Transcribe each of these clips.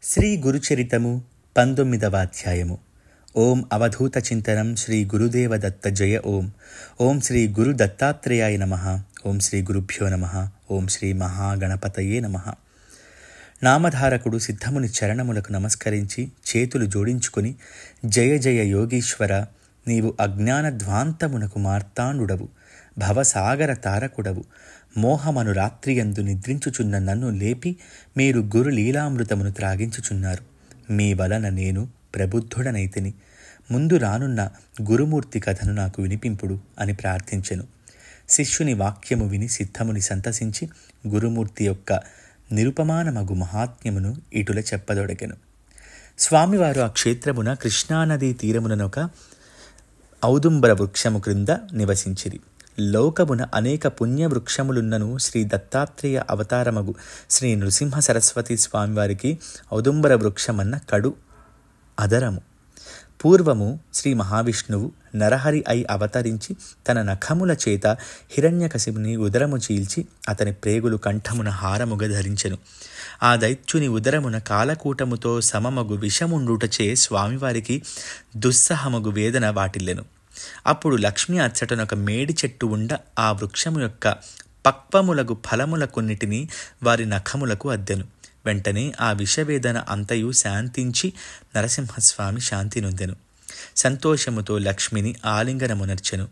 శ్రీ గురుచరితము 19వ అధ్యాయము. ఓం అవధూత చింతనం శ్రీ గురుదేవ దత్త జయ ఓం. ఓం శ్రీ గురు దత్తాత్రేయాయ నమః. ఓం శ్రీ గురుభ్యో నమః. ఓం శ్రీ మహాగణపతయే నమః. నామధారకుడు సిద్ధముని చరణములకు నమస్కరించి చేతులు జోడించుకొని, జయ జయ యోగీశ్వర, నీవు అజ్ఞానధ్వాంతమునకు మార్తాండుడవు, భవసాగర తారకుడవు. మోహమను రాత్రియందు నిద్రించుచున్న నన్ను లేపి మీరు గురు లీలామృతమును త్రాగించుచున్నారు. మీ వలన నేను ప్రబుద్ధుడనైతిని. ముందు రానున్న గురుమూర్తి కథను నాకు వినిపింపుడు అని ప్రార్థించెను. శిష్యుని వాక్యము విని సిద్ధముని సంతసించి గురుమూర్తి యొక్క నిరుపమానమగు మహాత్మ్యమును ఇటుల చెప్పదొడగెను. స్వామివారు ఆ క్షేత్రమున కృష్ణానదీ తీరమునొక ఔదుంబర వృక్షము క్రింద నివసించిరి. లోకమున అనేక పుణ్యవృక్షములున్నను శ్రీ దత్తాత్రేయ అవతారమగు శ్రీ నృసింహ సరస్వతి స్వామివారికి ఔదుంబర వృక్షమన్న కడు అదరము. పూర్వము శ్రీ మహావిష్ణువు నరహరి అయి అవతరించి తన నఖముల చేత హిరణ్యకశిపుని ఉదరము చీల్చి అతని ప్రేగులు కంఠమున హారముగా ధరించెను. ఆ దైత్యుని ఉదరమున కాలకూటముతో సమమగు విషముండుటచే స్వామివారికి దుస్సహమగు వేదన వాటిల్లెను. అప్పుడు లక్ష్మి అచ్చటనొక మేడి చెట్టు ఉండ ఆ వృక్షము యొక్క పక్వములగు ఫలముల కొన్నిటిని వారి నఖములకు అద్దెను. వెంటనే ఆ విషవేదన అంతయు శాంతించి నరసింహస్వామి శాంతి నొందెను. సంతోషముతో లక్ష్మిని ఆలింగనమునర్చెను.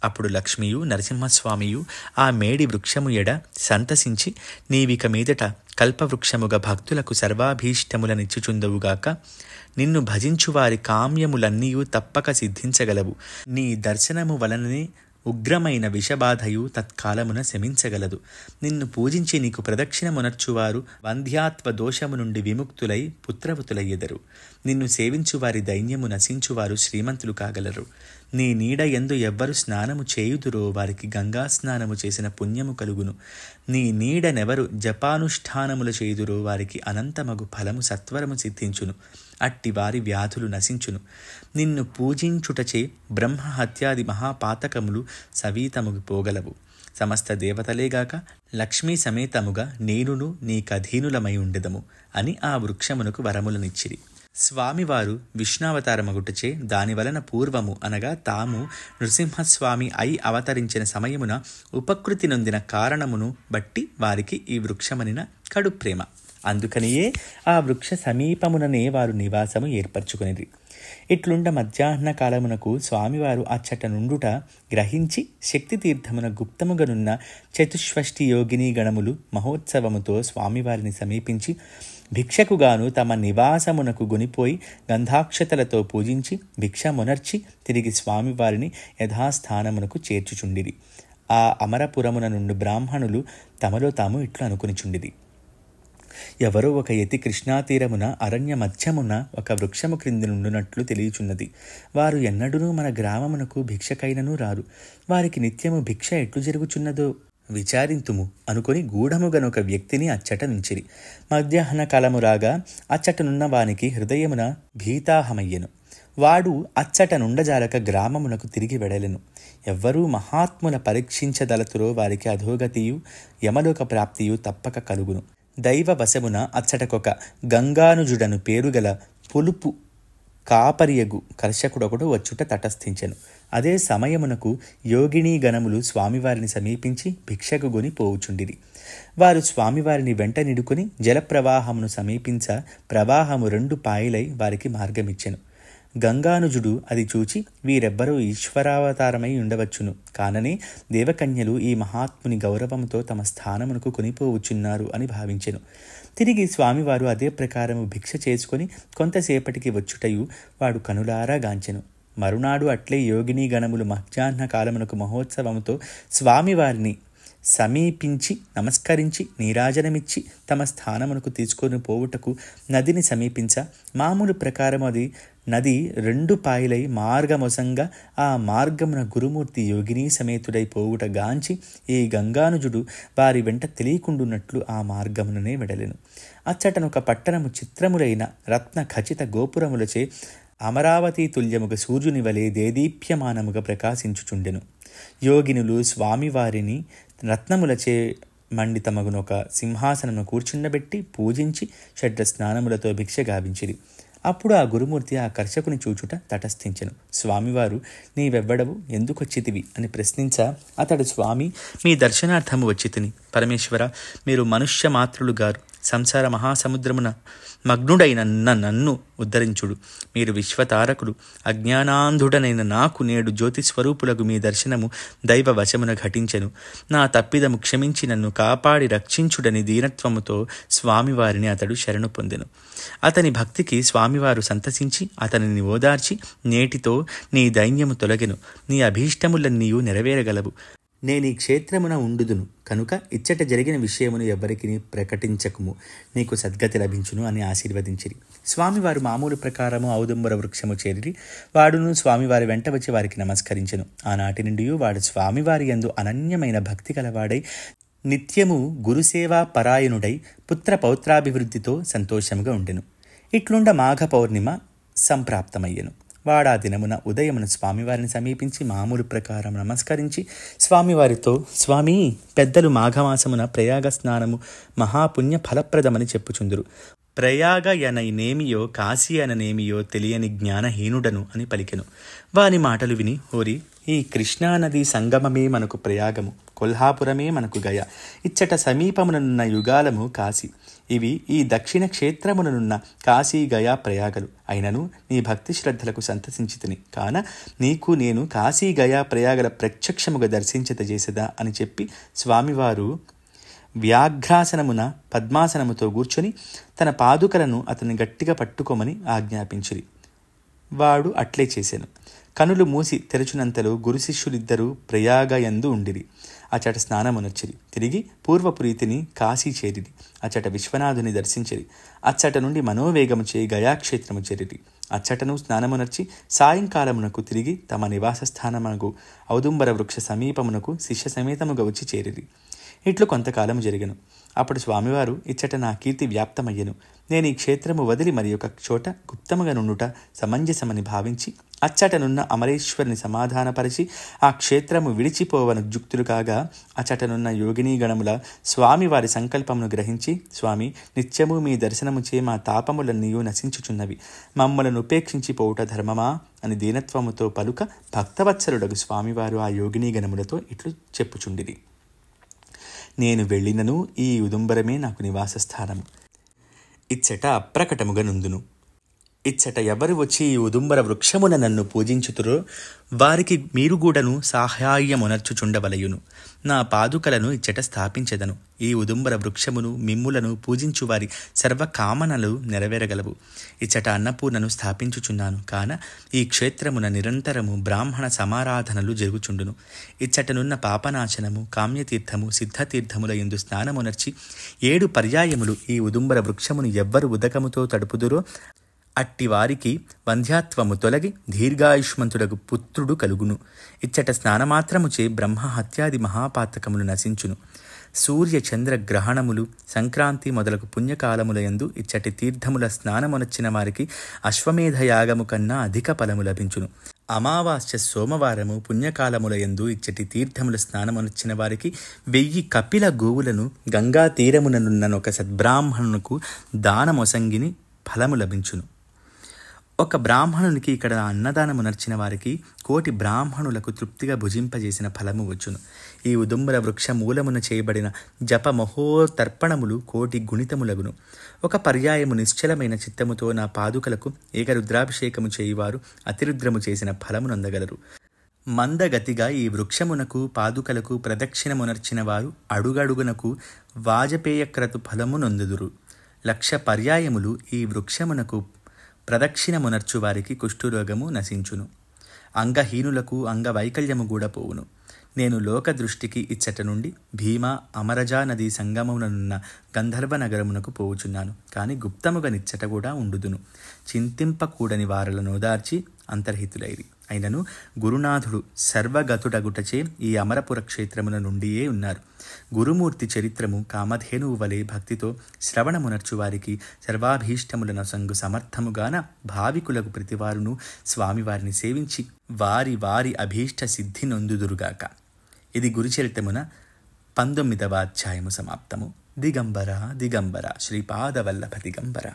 అప్పుడు లక్ష్మియు నరసింహస్వామియు ఆ మేడి వృక్షము ఎడ సంతసించి, నీవిక మీదట కల్పవృక్షముగా భక్తులకు సర్వాభీష్టములనిచ్చుచుందవుగాక. నిన్ను భజించువారి కామ్యములన్నీయు తప్పక సిద్ధించగలవు. నీ దర్శనము వలననే ఉగ్రమైన విషబాధయు తత్కాలమున శమించగలదు. నిన్ను పూజించి నీకు ప్రదక్షిణమునర్చువారు వంధ్యాత్వ దోషము నుండి విముక్తులై పుత్రవతులయ్యెదరు. నిన్ను సేవించువారి దైన్యము నశించువారు శ్రీమంతులు కాగలరు. నీ నీడ యందు ఎవ్వరు స్నానము చేయుదురో వారికి గంగా స్నానము చేసిన పుణ్యము కలుగును. నీ నీడనెవరు జపానుష్ఠానములు చేయుదురో వారికి అనంతమగు ఫలము సత్వరము సిద్ధించును. అట్టి వారి వ్యాధులు నశించును. నిన్ను పూజించుటచే బ్రహ్మహత్యాది మహాపాతకములు సవీతముగు పోగలవు. సమస్త దేవతలేగాక లక్ష్మీ సమేతముగా నేనును నీకధీనులమై ఉండెదము అని ఆ వృక్షమునకు వరములనిచ్చిరి. స్వామివారు విష్ణావతారమగుటచే దానివలన పూర్వము అనగా తాము నృసింహస్వామి అయి అవతరించిన సమయమున ఉపకృతి నొందిన కారణమును బట్టి వారికి ఈ వృక్షమనిన కడు ప్రేమ. అందుకనియే ఆ వృక్ష సమీపముననే వారు నివాసము ఏర్పరచుకొనిరి. ఇట్లుండ మధ్యాహ్న కాలమునకు స్వామివారు అచ్చట నుండుట గ్రహించి శక్తితీర్థమున గుప్తముగనున్న చతుష్షష్ఠి యోగిని గణములు మహోత్సవముతో స్వామివారిని సమీపించి భిక్షకుగాను తమ నివాసమునకు గొనిపోయి గంధాక్షతలతో పూజించి భిక్షమునర్చి తిరిగి స్వామివారిని యథాస్థానమునకు చేర్చుచుండిరి. ఆ అమరపురమున నుండి బ్రాహ్మణులు తమలో తాము ఇట్లు అనుకునిచుండిరి. ఎవరో ఒక యతి కృష్ణాతీరమున అరణ్య మధ్యమున ఒక వృక్షము క్రింది నుండునట్లు తెలియచున్నది. వారు ఎన్నడూనూ మన గ్రామమునకు భిక్షకైనను రారు. వారికి నిత్యము భిక్ష ఎట్లు జరుగుచున్నదో విచారింతుము అనుకొని గూఢముగనొక వ్యక్తిని అచ్చట నుంచిరి. మధ్యాహ్న కాలము రాగా అచ్చటనున్న వానికి హృదయమున భీతాహమయ్యెను. వాడు అచ్చట నుండజాలక గ్రామమునకు తిరిగి వెడలెను. ఎవ్వరూ మహాత్ముల పరీక్షించదలతురో వారికి అధోగతియు యమలోక ప్రాప్తియు తప్పక కలుగును. దైవ వశమున అచ్చటకొక గంగానుజుడను పేరుగల పులుపు కాపరియగు కర్షకుడొకడు వచ్చుట తటస్థించెను. అదే సమయమునకు యోగినీ గణములు స్వామివారిని సమీపించి భిక్షకు గొని పోవుచుండిరి. వారు స్వామివారిని వెంట నిడుకొని జలప్రవాహమును సమీపించ ప్రవాహము 2 పాయలై వారికి మార్గమిచ్చెను. గంగానుజుడు అది చూచి వీరెవ్వరూ ఈశ్వరావతారమై ఉండవచ్చును, కాననే దేవకన్యలు ఈ మహాత్ముని గౌరవముతో తమ స్థానమునకు కొనిపోవచ్చున్నారు అని భావించెను. తిరిగి స్వామివారు అదే ప్రకారము భిక్ష చేసుకొని కొంతసేపటికి వచ్చుటయు వాడు కనులారా గాంచెను. మరునాడు అట్లే యోగినీ గణములు మధ్యాహ్న కాలమునకు మహోత్సవముతో స్వామివారిని సమీపించి నమస్కరించి నీరాజనమిచ్చి తమ స్థానమునకు తీసుకొని పోవుటకు నదిని సమీపించ మామూలు ప్రకారం అది నది 2 పాయలై మార్గమొసంగా ఆ మార్గమున గురుమూర్తి యోగినీ సమేతుడై పోవుట గాంచి ఈ గంగానుజుడు వారి వెంట తెలియకుండున్నట్లు ఆ మార్గముననే వెడలెను. అచ్చటనొక పట్టణము చిత్రములైన రత్న ఖచిత గోపురములచే అమరావతి తుల్యముగ సూర్యుని వలె దేదీప్యమానముగా ప్రకాశించుచుండెను. యోగినులు స్వామివారిని రత్నములచే మండితమగునొక సింహాసనమును కూర్చుండబెట్టి పూజించి షడ్ర స్నానములతో భిక్ష గావించిరి. అప్పుడు ఆ గురుమూర్తి ఆ కర్షకుని చూచుట తటస్థించెను. స్వామివారు, నీవెవ్వడవు, ఎందుకొచ్చితివి అని ప్రశ్నించ అతడు, స్వామి, మీ దర్శనార్థము వచ్చితిని. పరమేశ్వర, మీరు మనుష్య మాతృలు గారు. సంసార మహాసముద్రమున మగ్నుడైన నన్ను ఉద్ధరించుడు. మీరు విశ్వతారకుడు. అజ్ఞానాంధుడనైన నాకు నేడు జ్యోతిస్వరూపులకు మీ దర్శనము దైవ వశమున ఘటించెను. నా తప్పిదము క్షమించి నన్ను కాపాడి రక్షించుడని దీనత్వముతో స్వామివారిని అతడు శరణు పొందెను. అతని భక్తికి స్వామివారు సంతసించి అతనిని ఓదార్చి, నేటితో నీ దైన్యము తొలగెను, నీ అభీష్టములన్నీయు నెరవేరగలవు. నేనీ క్షేత్రమున ఉండుదును కనుక ఇచ్చట జరిగిన విషయమును ఎవ్వరికి ప్రకటించకుము, నీకు సద్గతి లభించును అని ఆశీర్వదించిరి. స్వామివారు మామూలు ప్రకారము ఔదుంబర వృక్షము చేరి వాడును స్వామివారి వెంట వచ్చి వారికి నమస్కరించెను. ఆనాటి నుండి వాడు స్వామివారి యందు అనన్యమైన భక్తి కలవాడై నిత్యము గురుసేవా పరాయణుడై పుత్ర పౌత్రాభివృద్ధితో సంతోషముగా ఉండెను. ఇట్లుండ మాఘ పౌర్ణిమ సంప్రాప్తమయ్యెను. వాడా దినమున ఉదయమున స్వామివారిని సమీపించి మామూలు ప్రకారం నమస్కరించి స్వామివారితో, స్వామి, పెద్దలు మాఘమాసమున ప్రయాగ స్నానము మహాపుణ్య ఫలప్రదమని చెప్పుచుందురు. ప్రయాగ అననేమియో కాశీ అననేమియో తెలియని జ్ఞానహీనుడను అని పలికెను. వాని మాటలు విని, ఓరి, ఈ కృష్ణానది సంగమమే మనకు ప్రయాగము, కొల్హాపురమే మనకు గయ, ఇచ్చట సమీపముననున్న యుగాలము కాశీ. ఇవి ఈ దక్షిణ క్షేత్రముననున్న కాశీ గయా ప్రయాగలు. అయినను నీ భక్తి శ్రద్ధలకు సంతసించితిని కాన నీకు నేను కాశీ గయా ప్రయాగల ప్రత్యక్షముగా దర్శించత చేసేదా అని చెప్పి స్వామివారు వ్యాఘ్రాసనమున పద్మాసనముతో కూర్చొని తన పాదుకలను అతన్ని గట్టిగా పట్టుకోమని ఆజ్ఞాపించిరి. వాడు అట్లే చేశాను. కనులు మూసి తెరచునంతలో గురు శిష్యులిద్దరూ ప్రయాగయందు ఉండిరి. అచట స్నానమునొచ్చిరి. తిరిగి పూర్వపురీతిని కాశీ చేరిరి. అచట విశ్వనాథుని దర్శించిరి. అచ్చట నుండి మనోవేగము చేయి గయాక్షేత్రము చేరిరి. అచ్చటను స్నానమునర్చి సాయంకాలమునకు తిరిగి తమ నివాస స్థానమునకు ఔదుంబర వృక్ష సమీపమునకు శిష్య సమేతముగా వచ్చి చేరిరి. ఇట్లు కొంతకాలము జరిగెను. అప్పుడు స్వామివారు, ఇచ్చట నా కీర్తి వ్యాప్తమయ్యెను. నేను ఈ క్షేత్రము వదిలి మరి ఒక చోట గుప్తముగా నుండుట సమంజసమని భావించి అచ్చటనున్న అమరేశ్వరుని సమాధానపరిచి ఆ క్షేత్రము విడిచిపోవను జుక్తులు కాగా అచ్చటనున్న యోగినీ గణముల స్వామివారి సంకల్పమును గ్రహించి, స్వామి, నిత్యము మీ దర్శనము చే మా తాపములన్నీయూ నశించుచున్నవి, మమ్మలను ఉపేక్షించి పోవుట ధర్మమా అని దీనత్వముతో పలుక భక్తవత్సలుడగు స్వామివారు ఆ యోగినీ గణములతో ఇట్లు చెప్పుచుండిరి. నేను వెళ్ళినను ఈ ఉదుంబరమే నాకు నివాస స్థానము. ఇచ్చట అప్రకటముగా నుందును. ఇచ్చట ఎవరు వచ్చి ఈ ఉదుంబర వృక్షమున నన్ను పూజించుతురో వారికి మీరు కూడాను సహాయమునర్చుచుండవలయును. నా పాదుకలను ఇచ్చట స్థాపించెదను. ఈ ఉదుంబర వృక్షమును మిమ్ములను పూజించు వారి సర్వకామనలు నెరవేరగలవు. ఇచ్చట అన్నపూర్ణను స్థాపించుచున్నాను కాన ఈ క్షేత్రమున నిరంతరము బ్రాహ్మణ సమారాధనలు జరుగుచుండును. ఇచ్చటనున్న పాపనాశనము, కామ్యతీర్థము, సిద్ధతీర్థముల యందు స్నానమునర్చి 7 పర్యాయములు ఈ ఉదుంబర వృక్షమును ఎవ్వరు ఉదకముతో తడుపుదురో అట్టి వారికి వంధ్యాత్వము తొలగి దీర్ఘాయుష్మంతుడకు పుత్రుడు కలుగును. ఇచ్చట స్నానమాత్రముచే బ్రహ్మ హత్యాది మహాపాతకములు నశించును. సూర్య చంద్ర గ్రహణములు, సంక్రాంతి మొదలగు పుణ్యకాలములయందు ఇచ్చటి తీర్థముల స్నానమునొచ్చిన వారికి అశ్వమేధయాగము కన్నా అధిక ఫలము లభించును. అమావాస్య సోమవారము పుణ్యకాలములయందు ఇచ్చటి తీర్థముల స్నానమునొచ్చిన వారికి 1000 కపిల గోవులను గంగా తీరముననున్ననొక సద్బ్రాహ్మణునకు దానమొసంగిని ఫలము లభించును. ఒక బ్రాహ్మణునికి ఇక్కడ అన్నదానమునర్చిన వారికి 1,000,000 బ్రాహ్మణులకు తృప్తిగా భుజింపజేసిన ఫలము వచ్చును. ఈ ఉదుంబర వృక్ష మూలమున చేయబడిన జప మహోతర్పణములు 1,000,000 గుణితములగును. ఒక పర్యాయము నిశ్చలమైన చిత్తముతో నా పాదుకలకు ఏకరుద్రాభిషేకము చేయువారు అతిరుద్రము చేసిన ఫలమునందగలరు. మందగతిగా ఈ వృక్షమునకు పాదుకలకు ప్రదక్షిణమునర్చిన వారు అడుగడుగునకు వాజపేయక్రతు ఫలమునొందుదురు. 1,00,000 పర్యాయములు ఈ వృక్షమునకు ప్రదక్షిణమునర్చు వారికి కుష్ఠరోగము నశించును. అంగహీనులకు అంగవైకల్యము కూడా పోవును. నేను లోక దృష్టికి ఇచ్చట నుండి భీమా అమరజా నదీ సంగమముననున్న గంధర్వ నగరమునకు పోవుచున్నాను. కానీ గుప్తముగా నిచ్చట కూడా ఉండుదును. చింతింపకూడని వారలను ఓదార్చి అంతర్హితులైరి. అయినను గురునాథుడు సర్వగతుడగుటచే ఈ అమరపుర క్షేత్రమున నుండియే ఉన్నారు. గురుమూర్తి చరిత్రము కామధేనువు వలె భక్తితో శ్రవణమునర్చు వారికి సర్వాభీష్టములను సంగు సమర్థముగాన భావికులకు ప్రతివారును స్వామివారిని సేవించి వారి వారి అభీష్ట సిద్ధి నొందుదురుగాక. ఇది గురుచరిత్రమున 19వ అధ్యాయము సమాప్తము. దిగంబర దిగంబర శ్రీపాదవల్లభ దిగంబర.